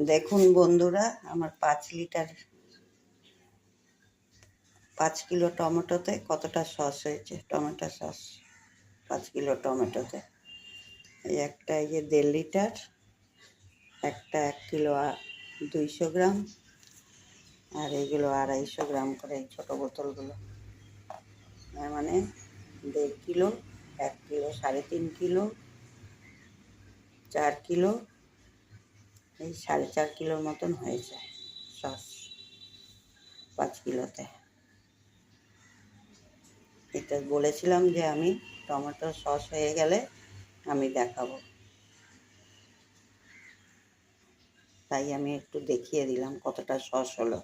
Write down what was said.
দেখুন বন্ধুরা, আমার 5 কিলো টমেটোতে কতটা সস হয়েছে। টমেটো সস 5 কিলো টমেটোতে। এই একটা, এই যে 1.5 লিটার, একটা 1 কিলো 200 গ্রাম, আর এইগুলো 250 গ্রাম করে, এই ছোটো বোতলগুলো। মানে 1.5 কিলো, 1 কিলো, 3.5 কিলো, 4 কিলো, এই 4.5 কিলোর মতন হয়েছে সস 5 কিলোতে। এটা বলেছিলাম যে আমি টমেটো সস হয়ে গেলে আমি দেখাবো, তাই আমি একটু দেখিয়ে দিলাম কতটা সস হলো।